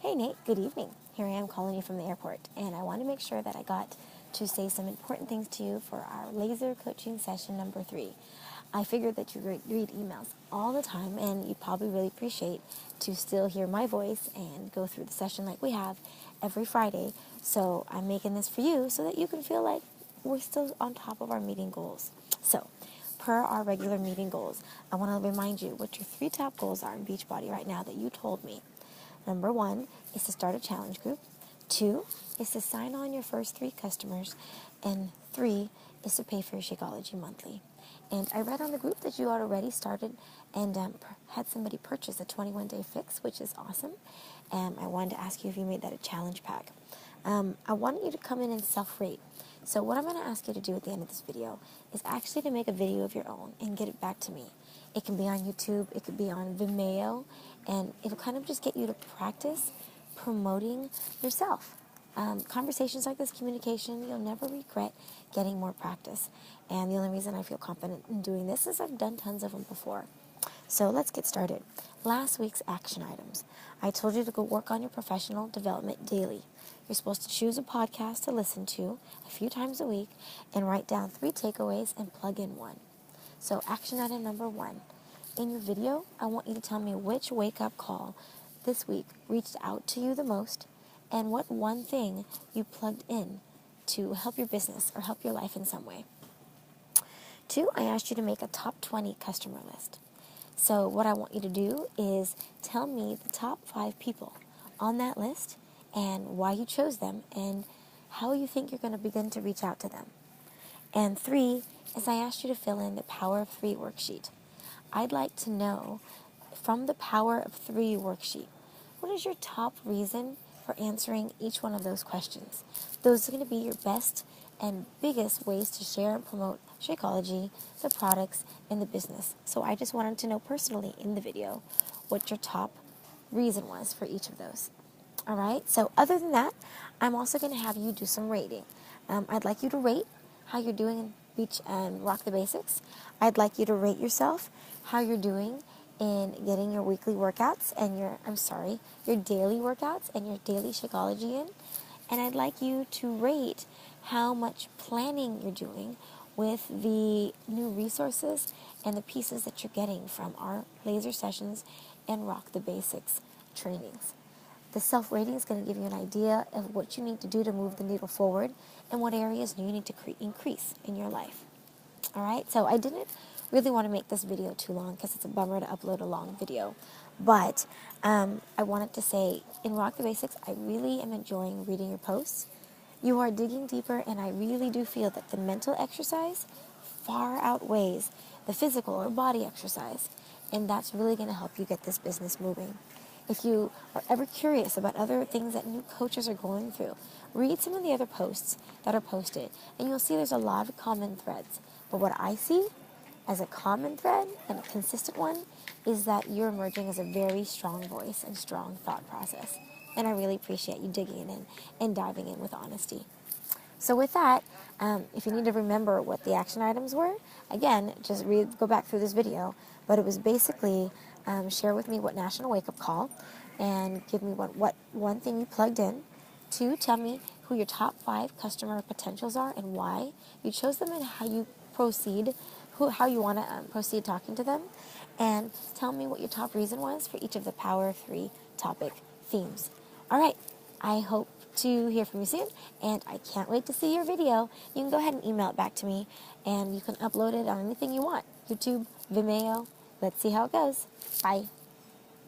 Hey Nate, good evening. Here I am calling you from the airport, and I want to make sure that I got to say some important things to you for our laser coaching session number 3. I figured that you read emails all the time, and you'd probably really appreciate to still hear my voice and go through the session like we have every Friday. So I'm making this for you so that you can feel like we're still on top of our meeting goals. So, per our regular meeting goals, I want to remind you what your 3 top goals are in Beachbody right now that you told me. Number 1 is to start a challenge group. 2 is to sign on your first 3 customers. And 3 is to pay for your Shakeology monthly. And I read on the group that you had already started and had somebody purchase a 21-day fix, which is awesome. And I wanted to ask you if you made that a challenge pack. I want you to come in and self-rate. So what I'm going to ask you to do at the end of this video is actually to make a video of your own and get it back to me. It can be on YouTube, it could be on Vimeo, and it'll kind of just get you to practice promoting yourself. Conversations like this, communication, you'll never regret getting more practice. And the only reason I feel confident in doing this is I've done tons of them before. So let's get started. Last week's action items. I told you to go work on your professional development daily. You're supposed to choose a podcast to listen to a few times a week and write down 3 takeaways and plug in 1. So action item number 1. In your video, I want you to tell me which wake-up call this week reached out to you the most and what one thing you plugged in to help your business or help your life in some way. 2, I asked you to make a top 20 customer list. So what I want you to do is tell me the top 5 people on that list and why you chose them and how you think you're going to begin to reach out to them. And 3 is I asked you to fill in the Power of 3 worksheet. I'd like to know from the Power of 3 worksheet, what is your top reason for answering each one of those questions? Those are going to be your best and biggest ways to share and promote Shakeology, the products, and the business. So I just wanted to know personally in the video what your top reason was for each of those. All right, so other than that, I'm also going to have you do some rating. I'd like you to rate how you're doing in Beach and Rock the Basics. I'd like you to rate yourself, how you're doing in getting your weekly workouts and your daily workouts and your daily Shakeology in. And I'd like you to rate how much planning you're doing with the new resources and the pieces that you're getting from our laser sessions and Rock the Basics trainings. The self-rating is going to give you an idea of what you need to do to move the needle forward and what areas you need to increase in your life. All right, so I didn't really want to make this video too long because it's a bummer to upload a long video. But I wanted to say, in Rock the Basics, I really am enjoying reading your posts. You are digging deeper, and I really do feel that the mental exercise far outweighs the physical or body exercise. And that's really going to help you get this business moving. If you are ever curious about other things that new coaches are going through, read some of the other posts that are posted, and you'll see there's a lot of common threads. But what I see as a common thread and a consistent one is that you're emerging as a very strong voice and strong thought process. And I really appreciate you digging in and diving in with honesty. So with that, if you need to remember what the action items were, again, just go back through this video. But it was basically share with me what national wake-up call and give me what one thing you plugged in. 2, tell me who your top 5 customer potentials are and why you chose them and how you proceed, how you want to proceed talking to them. And tell me what your top reason was for each of the Power of 3 topic themes. All right, I hope to hear from you soon, and I can't wait to see your video. You can go ahead and email it back to me, and you can upload it on anything you want. YouTube, Vimeo. Let's see how it goes. Bye.